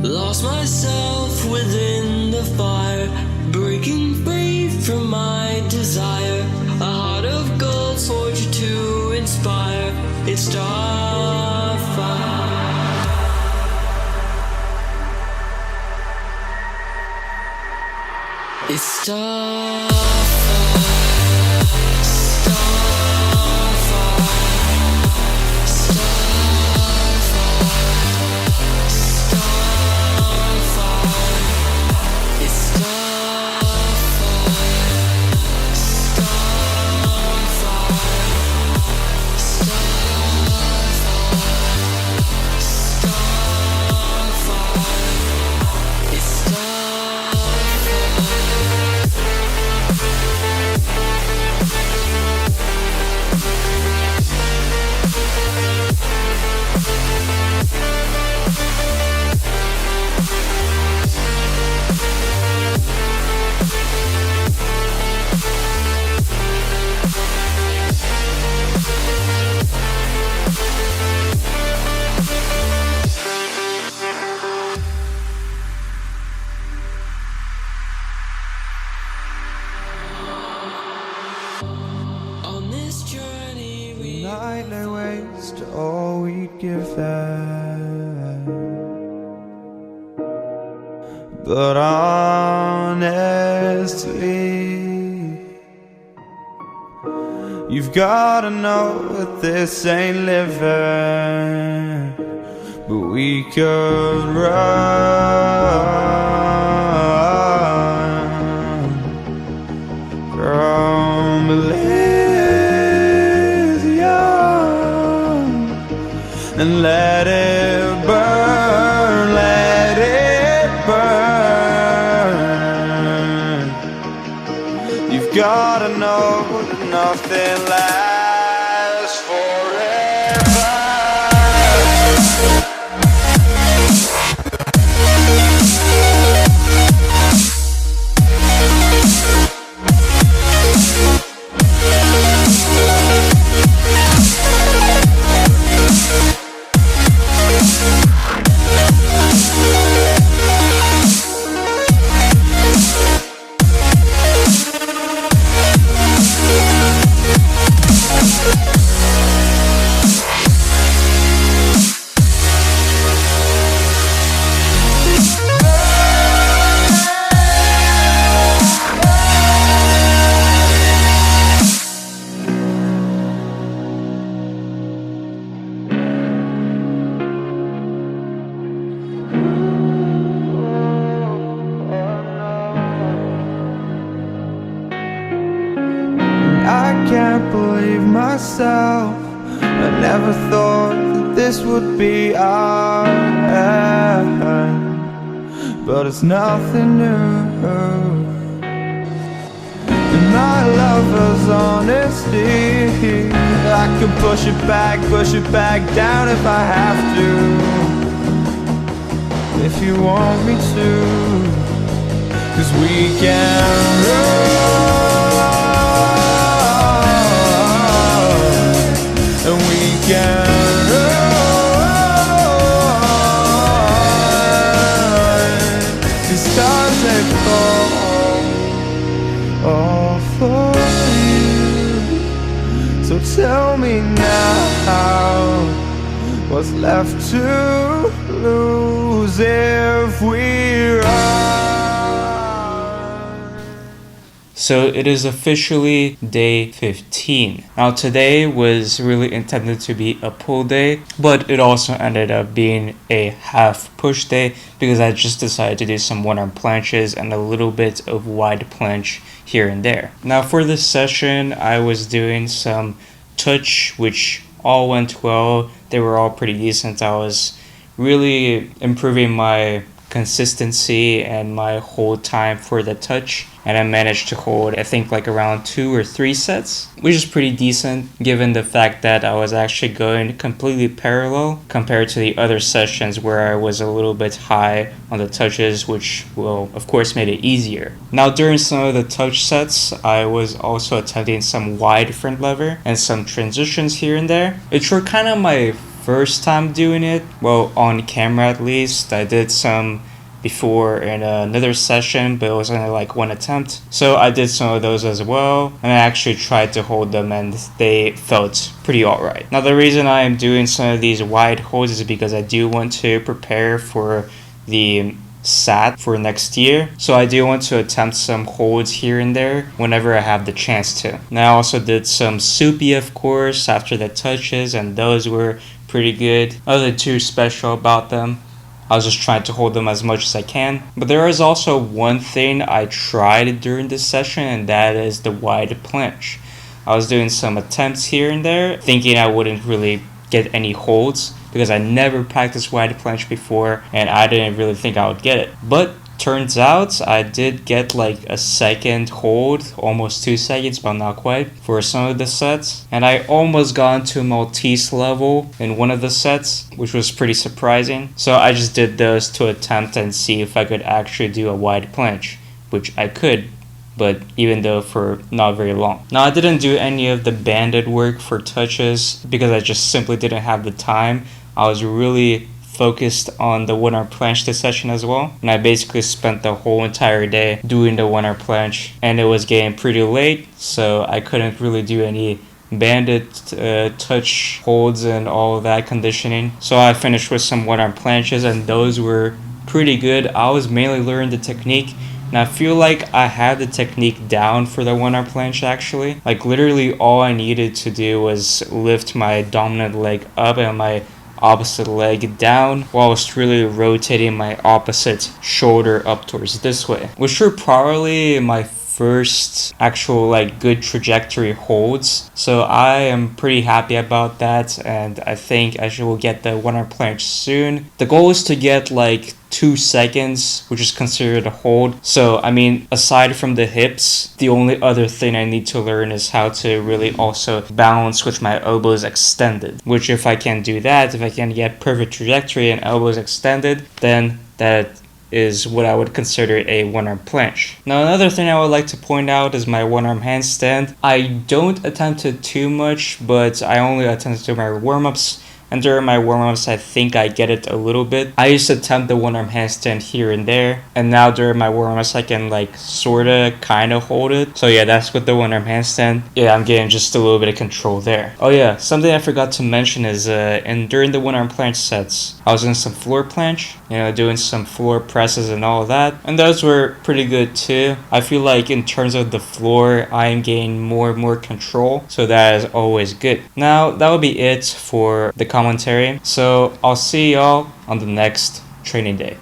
Lost myself within the fire, breaking free from my desire. A heart of gold forged to inspire. It's starfire. It's starfire. Night lay waste to all we'd given, but honestly, you've gotta know that this ain't living, but we could run from and let it burn, let it burn. You've gotta know that nothing lasts forever. I can't believe myself. I never thought that this would be our end, but it's nothing new. And my lover's honesty, I could push it back down if I have to, if you want me to, 'cause we can run. And we can run, 'cause stars they fall all for you. So tell me now, what's left to lose if we run? So it is officially day 15. Now today was really intended to be a pull day, but it also ended up being a half push day because I just decided to do some one-arm planches and a little bit of wide planche here and there. Now for this session, I was doing some touch, which all went well. They were all pretty decent. I was really improving my consistency and my hold time for the touch, and I managed to hold I think like around 2 or 3 sets, which is pretty decent given the fact that I was actually going completely parallel compared to the other sessions where I was a little bit high on the touches, which will of course made it easier. Now during some of the touch sets, I was also attempting some wide front lever and some transitions here and there, which were kind of my first time doing it, well, on camera at least. I did some before in another session, but it was only like one attempt. So I did some of those as well, and I actually tried to hold them and they felt pretty alright. Now the reason I am doing some of these wide holds is because I do want to prepare for the SAT for next year. So I do want to attempt some holds here and there whenever I have the chance to. And I also did some soupy, of course, after the touches, and those were pretty good. Nothing too special about them. I was just trying to hold them as much as I can. But there is also one thing I tried during this session, and that is the wide planche. I was doing some attempts here and there, thinking I wouldn't really get any holds because I never practiced wide planche before and I didn't really think I would get it. But turns out I did get like a second hold, almost 2 seconds, but not quite, for some of the sets. And I almost got into Maltese level in one of the sets, which was pretty surprising. So I just did those to attempt and see if I could actually do a wide planche, which I could, but even though for not very long. Now I didn't do any of the banded work for touches because I just simply didn't have the time. I was really focused on the one arm planche this session as well, and I basically spent the whole entire day doing the one arm planche, and it was getting pretty late, so I couldn't really do any banded touch holds and all of that conditioning. So I finished with some one arm planches, and those were pretty good. I was mainly learning the technique, and I feel like I had the technique down for the one arm planche actually. Like literally all I needed to do was lift my dominant leg up and my opposite leg down whilst really rotating my opposite shoulder up towards this way, which were probably my first actual like good trajectory holds. So I am pretty happy about that, and I think I will get the one arm planche soon. The goal is to get like 2 seconds, which is considered a hold. So I mean, aside from the hips, the only other thing I need to learn is how to really also balance with my elbows extended, which if I can do that, if I can get perfect trajectory and elbows extended, then that is what I would consider a one arm planche. Now another thing I would like to point out is my one arm handstand. I don't attempt it too much, but I only attempt to do my warm-ups. And during my warm-ups, I think I get it a little bit. I used to attempt the one arm handstand here and there, and now during my warm-ups, I can like sorta kinda hold it. So yeah, that's with the one arm handstand. Yeah, I'm getting just a little bit of control there. Oh yeah, something I forgot to mention is during the one arm planche sets, I was doing some floor planche, doing some floor presses and all of that, and those were pretty good too. I feel like in terms of the floor, I am gaining more and more control, so that is always good. Now that will be it for the commentary. So I'll see y'all on the next training day.